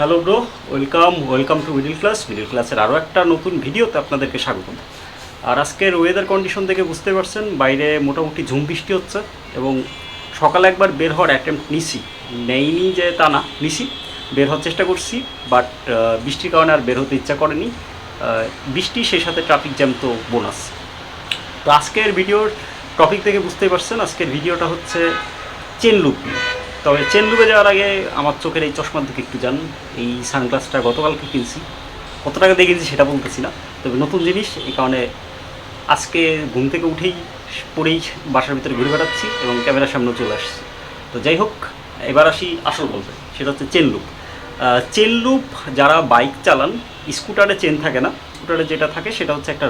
Hello bro, welcome to middle ক্লাসের আরও একটা নতুন ভিডিওতে আপনাদেরকে স্বাগতম। আর আজকের ওয়েদার কন্ডিশন থেকে বুঝতে পারছেন বাইরে মোটামুটি ঝুম বৃষ্টি হচ্ছে এবং সকালে একবার বের হওয়ার অ্যাটেম্প্ট নেইনি যে তা না, বের হওয়ার চেষ্টা করছি, বাট বৃষ্টির কারণে আর বের হতে ইচ্ছা করেনি। বৃষ্টি সেই সাথে ট্রাফিক জ্যাম তো বোনাস। তো আজকের ভিডিওর টপিক থেকে বুঝতেই পারছেন, আজকের ভিডিওটা হচ্ছে চেন লুপ নিয়ে। তবে চেন লুপে যাওয়ার আগে আমার চোখের এই চশমার দিকে একটু জান। এই সানগ্লাসটা গতকালকে কিনছি, কত টাকা দিয়ে কিনছি সেটা বলতেছি না, তবে নতুন জিনিস, এই কারণে আজকে ঘুম থেকে উঠেই পরেই বাসার ভিতরে ঘুরে বেড়াচ্ছি এবং ক্যামেরার সামনেও চলে আসছি। তো যাই হোক, এবার আসি আসল বলতে, সেটা হচ্ছে চেন লুপ। চেন লুপ যারা বাইক চালান, স্কুটারে চেন থাকে না, স্কুটারে যেটা থাকে সেটা হচ্ছে একটা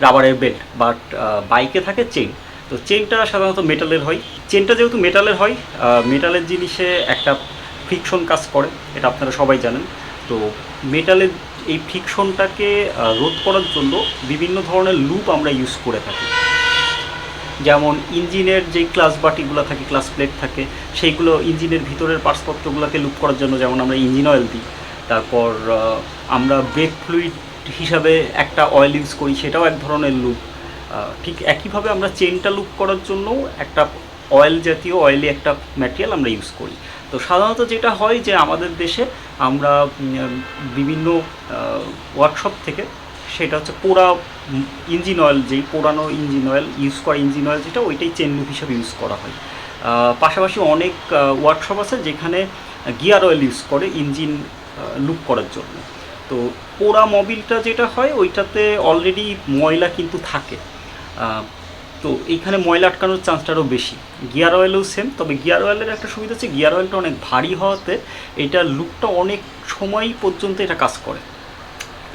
রাবারের বেল্ট, বাট বাইকে থাকে চেন। তো চেনটা সাধারণত মেটালের হয়। চেনটা যেহেতু মেটালের হয়, মেটালের জিনিসে একটা ফ্রিকশন কাজ করে, এটা আপনারা সবাই জানেন। তো মেটালের এই ফ্রিকশনটাকে রোধ করার জন্য বিভিন্ন ধরনের লুপ আমরা ইউজ করে থাকি। যেমন ইঞ্জিনের যেই ক্লাস বাটিগুলো থাকে, ক্লাস প্লেট থাকে, সেইগুলো ইঞ্জিনের ভিতরের পার্টসপত্রগুলোকে লুপ করার জন্য যেমন আমরা ইঞ্জিন অয়েল দিই। তারপর আমরা ব্রেক ফ্লুইড হিসাবে একটা অয়েল ইউজ করি, সেটাও এক ধরনের লুপ। ঠিক একইভাবে আমরা চেনটা লুপ করার জন্যও একটা অয়েলি একটা ম্যাটেরিয়াল আমরা ইউজ করি। তো সাধারণত যেটা হয় যে আমাদের দেশে আমরা বিভিন্ন ওয়ার্কশপ থেকে, সেটা হচ্ছে ইঞ্জিন অয়েল, যেই পোড়ানো ইঞ্জিন অয়েল ইউজ করা ইঞ্জিন অয়েল যেটা, ওইটাই চেন লুপ হিসাবে ইউজ করা হয়। পাশাপাশি অনেক ওয়ার্কশপ আছে যেখানে গিয়ার অয়েল ইউজ করে ইঞ্জিন লুপ করার জন্য। তো পোড়া মোবিলটা যেটা হয় ওইটাতে অলরেডি ময়লা কিন্তু থাকে, তো এইখানে ময়লা আটকানোর চান্সটা আরও বেশি। গিয়ার অয়েলেও সেম, তবে গিয়ার অয়েলের একটা সুবিধা হচ্ছে গিয়ার অয়েলটা অনেক ভারী হওয়াতে এইটার লুপটা অনেক সময় পর্যন্ত এটা কাজ করে।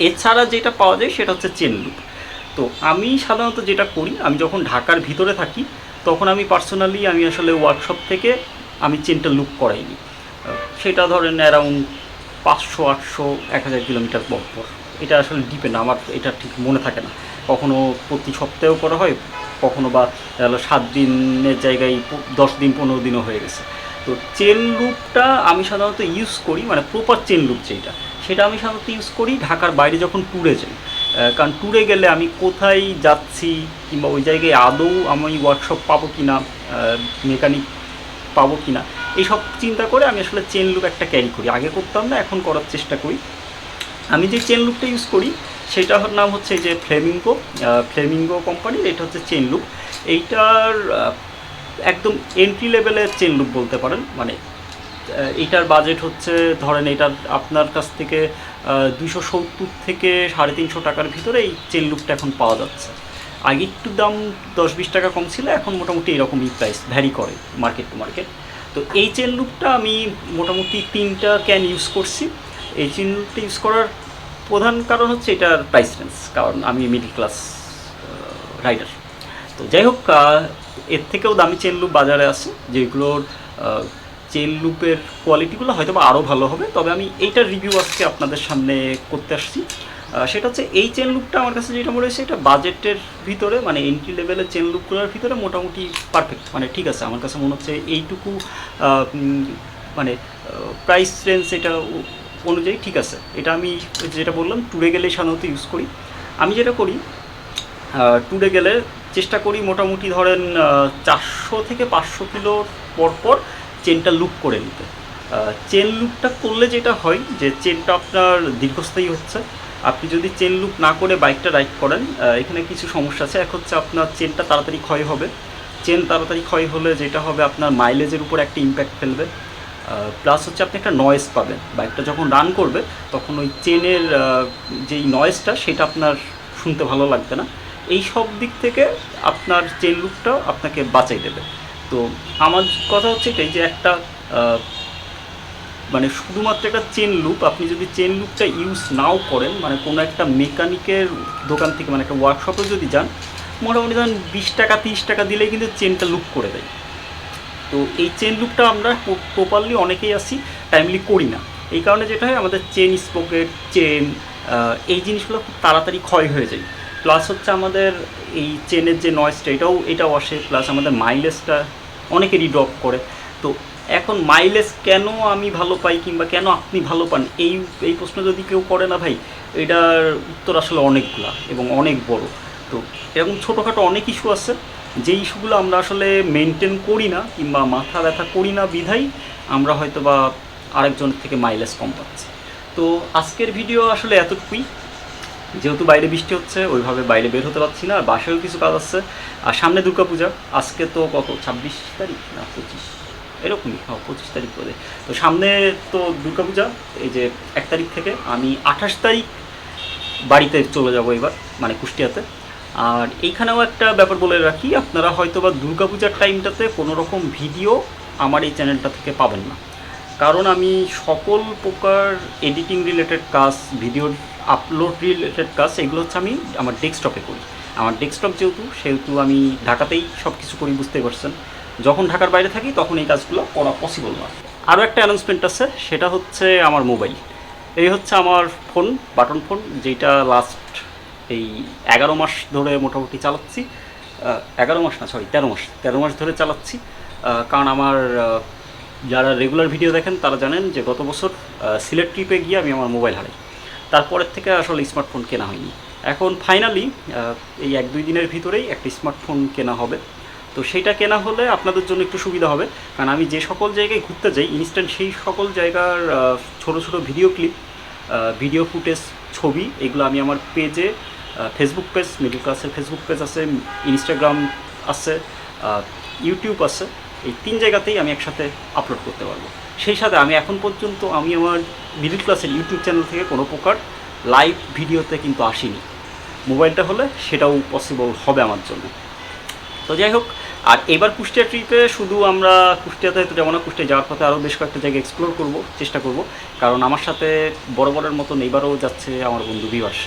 এছাড়া যেটা পাওয়া যায় সেটা হচ্ছে চেন লুপ। তো আমি সাধারণত যেটা করি, আমি যখন ঢাকার ভিতরে থাকি তখন আমি পার্সোনালি আসলে ওয়ার্কশপ থেকে আমি চেনটা লুপ করাইনি। সেটা ধরেন অ্যারাউন্ড 500, 800, 1000 কিলোমিটার পর। এটা আসলে ডিপেন্ড, আমার এটা ঠিক মনে থাকে না, কখনও প্রতি সপ্তাহেও করা হয়, কখনো বা 7 দিনের জায়গায় 10 দিন 15 দিনও হয়ে গেছে। তো চেন লুপটা আমি সাধারণত ইউজ করি, মানে প্রপার চেন লুপ যেটা, সেটা আমি সাধারণত ইউজ করি ঢাকার বাইরে যখন ট্যুরে যাই। কারণ ট্যুরে গেলে আমি কোথায় যাচ্ছি কিংবা ওই জায়গায় আদৌ আমি ওয়ার্কশপ পাবো কি না, মেকানিক পাবো কি না, এইসব চিন্তা করে আমি আসলে চেন লুপ একটা ক্যারি করি। আগে করতাম না, এখন করার চেষ্টা করি। আমি যে চেন লুপটা ইউজ করি সেটার নাম হচ্ছে যে ফ্লেমিঙ্গো কোম্পানির, এটা হচ্ছে চেন লুপ। এইটার একদম এন্ট্রি লেভেলের চেন লুপ বলতে পারেন। মানে এইটার বাজেট হচ্ছে, ধরেন এটার আপনার কাছ থেকে 270 থেকে 350 টাকার ভিতরে এই চেন লুপটা এখন পাওয়া যাচ্ছে। আগে একটু দাম 10-20 টাকা কম ছিল, এখন মোটামুটি এরকমই প্রাইস ভ্যারি করে মার্কেট টু মার্কেট। তো এই চেন লুপটা আমি মোটামুটি 3টা ক্যান ইউজ করছি। এই চেন লুপটা ইউজ করার প্রধান কারণ হচ্ছে এটার প্রাইস রেঞ্জ, কারণ আমি মিডল ক্লাস রাইডার। তো যাই হোক, এর থেকেও দামি চেন লুপ বাজারে আছে, যেগুলোর চেন লুপের কোয়ালিটিগুলো হয়তো বা আরও ভালো হবে। তবে আমি এইটার রিভিউ আজকে আপনাদের সামনে করতে আসছি। সেটা হচ্ছে এই চেন লুপটা আমার কাছে যেটা মনে হয়েছে, এটা বাজেটের ভিতরে, মানে এন্ট্রি লেভেলের চেন লুপগুলোর ভিতরে মোটামুটি পারফেক্ট, মানে ঠিক আছে। আমার কাছে মনে হচ্ছে এইটুকু মানে প্রাইস রেঞ্জ এটা অনুযায়ী ঠিক আছে। এটা আমি যেটা বললাম, ট্যুরে গেলে সাধারণত ইউজ করি। আমি যেটা করি, ট্যুরে গেলে চেষ্টা করি মোটামুটি ধরেন 400 থেকে 500 কিলোর পরপর চেনটা লুপ করে নিতে। চেন লুপটা করলে যেটা হয় যে চেনটা আপনার দীর্ঘস্থায়ী হচ্ছে। আপনি যদি চেন লুপ না করে বাইকটা রাইড করেন, এখানে কিছু সমস্যা আছে। এক হচ্ছে আপনার চেনটা তাড়াতাড়ি ক্ষয় হবে। চেন তাড়াতাড়ি ক্ষয় হলে যেটা হবে, আপনার মাইলেজের উপর একটা ইম্প্যাক্ট ফেলবে। প্লাস হচ্ছে আপনি একটা নয়েজ পাবেন, বাইকটা যখন রান করবে তখন ওই চেনের যেই নয়েজটা সেটা আপনার শুনতে ভালো লাগবে না। এই সব দিক থেকে আপনার চেন লুপটা আপনাকে বাঁচাই দেবে। তো আমার কথা হচ্ছে এটাই যে একটা মানে শুধুমাত্র একটা চেন লুপ, আপনি যদি চেন লুপটা ইউজ নাও করেন, মানে কোনো একটা মেকানিকের দোকান থেকে, মানে একটা ওয়ার্কশপে যদি যান, মোটামুটি ধরেন 20 টাকা 30 টাকা দিলেই কিন্তু চেনটা লুপ করে দেয়। তো এই চেন লুপটা আমরা প্রপারলি অনেকেই আসি টাইমলি করি না। এই কারণে যেটা হয়, আমাদের চেন স্পকেট, চেন, এই জিনিসগুলো খুব তাড়াতাড়ি ক্ষয় হয়ে যায়। প্লাস হচ্ছে আমাদের এই চেনের যে নয়েজটা, এটাও আসে। প্লাস আমাদের মাইলেজটা অনেকেরই ড্রপ করে। তো এখন মাইলেজ কেন আমি ভালো পাই কিংবা কেন আপনি ভালো পান, এই এই প্রশ্ন যদি কেউ করে না ভাই, এটার উত্তর আসলে অনেকগুলা এবং অনেক বড়। তো এরকম ছোটোখাটো অনেক ইস্যু আছে, যে ইস্যুগুলো আমরা আসলে মেনটেন করি না কিংবা মাথা ব্যথা করি না বিধাই আমরা হয়তো বা আরেকজনের থেকে মাইলেজ কম পাচ্ছি। তো আজকের ভিডিও আসলে এতটুকুই। যেহেতু বাইরে বৃষ্টি হচ্ছে, ওইভাবে বাইরে বের হতে পারছি না, আর বাসায়ও কিছু কাজ আছে। আর সামনে দুর্গাপূজা, আজকে তো কত 26 তারিখ না 25 এরকমই, 25 তারিখ পরে। তো সামনে তো দুর্গাপূজা, এই যে 1 তারিখ থেকে আমি 28 তারিখ বাড়িতে চলে যাব এবার, মানে কুষ্টিয়াতে। আর এইখানেও একটা ব্যাপার বলে রাখি, আপনারা হয়তো বা দুর্গাপূজার টাইমটাতে কোনো রকম ভিডিও আমার এই চ্যানেলটা থেকে পাবেন না, কারণ আমি সকল প্রকার এডিটিং রিলেটেড কাজ, ভিডিও আপলোড রিলেটেড কাজ, এগুলো হচ্ছে আমি আমার ডেস্কটপে করি। আমার ডেস্কটপ সেহেতু আমি ঢাকাতেই সব কিছু করি, বুঝতেই পারছেন। যখন ঢাকার বাইরে থাকি তখন এই কাজগুলো করা পসিবল না। আরও একটা অ্যানাউন্সমেন্ট আছে, সেটা হচ্ছে আমার মোবাইল। এই হচ্ছে আমার ফোন, বাটন ফোন, যেটা লাস্ট এই 11 মাস ধরে মোটামুটি চালাচ্ছি। 11 মাস না, সরি 13 মাস ধরে চালাচ্ছি। কারণ আমার যারা রেগুলার ভিডিও দেখেন তারা জানেন যে গত বছর সিলেট ট্রিপে গিয়ে আমি আমার মোবাইল হারাই। তারপরের থেকে আসলে স্মার্টফোন কেনা হয়নি। এখন ফাইনালি এই 1-2 দিনের ভিতরেই একটা স্মার্টফোন কেনা হবে। তো সেইটা কেনা হলে আপনাদের জন্য একটু সুবিধা হবে, কারণ আমি যে সকল জায়গায় ঘুরতে যাই ইনস্ট্যান্ট সেই সকল জায়গার ছোটো ছোটো ভিডিও ক্লিপ, ভিডিও ফুটেজ, ছবি, এগুলো আমি আমার পেজে, ফেসবুক পেজ, মিডল ক্লাসের ফেসবুক পেজ আছে, ইনস্টাগ্রাম আছে, ইউটিউব আছে, এই 3 জায়গাতেই আমি একসাথে আপলোড করতে পারবো। সেই সাথে আমি এখন পর্যন্ত আমি আমার মিডল ক্লাসের ইউটিউব চ্যানেল থেকে কোনো প্রকার লাইভ ভিডিওতে কিন্তু আসিনি। মোবাইলটা হলে সেটাও পসিবল হবে আমার জন্য। তো যাই হোক, আর এবার কুষ্টিয়া ট্রিপে শুধু আমরা কুষ্টিয়াতে তো যেমন কুষ্টিয়া যাওয়ার পথে আরও বেশ কয়েকটা জায়গা এক্সপ্লোর চেষ্টা করব, কারণ আমার সাথে বরাবরের মতন এবারও যাচ্ছে আমার বন্ধু বিভাস।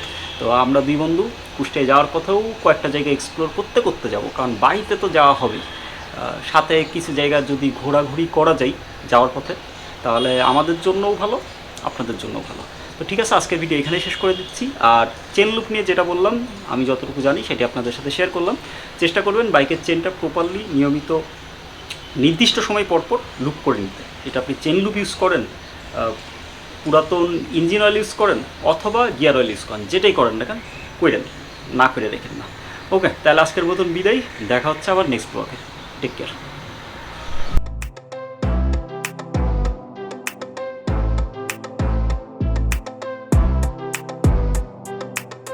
তো আমরা 2 বন্ধু কুষ্টিয়া যাওয়ার পথেও কয়েকটা জায়গা এক্সপ্লোর করতে যাব, কারণ বাড়িতে তো যাওয়া হবেই, সাথে কিছু জায়গা যদি ঘোরাঘুরি করা যায় যাওয়ার পথে, তাহলে আমাদের জন্যও ভালো, আপনাদের জন্যও ভালো। তো ঠিক আছে, আজকের ভিডিও এখানেই শেষ করে দিচ্ছি। আর চেন লুপ নিয়ে যেটা বললাম, আমি যতটুকু জানি সেটি আপনাদের সাথে শেয়ার করলাম। চেষ্টা করবেন বাইকের চেনটা প্রপারলি নিয়মিত নির্দিষ্ট সময় পরপর লুপ করে নিতে। এটা আপনি চেন লুপ ইউজ করেন, পুরাতন ইঞ্জিন অয়েল ইউজ করেন, অথবা গিয়ার অয়েল ইউজ করেন, যেটাই করেন না কেন করেন, না করে রেখেন না। ওকে, তাহলে আজকের মতন বিদায়, দেখা হচ্ছে আবার নেক্সট ব্লগে। Take care.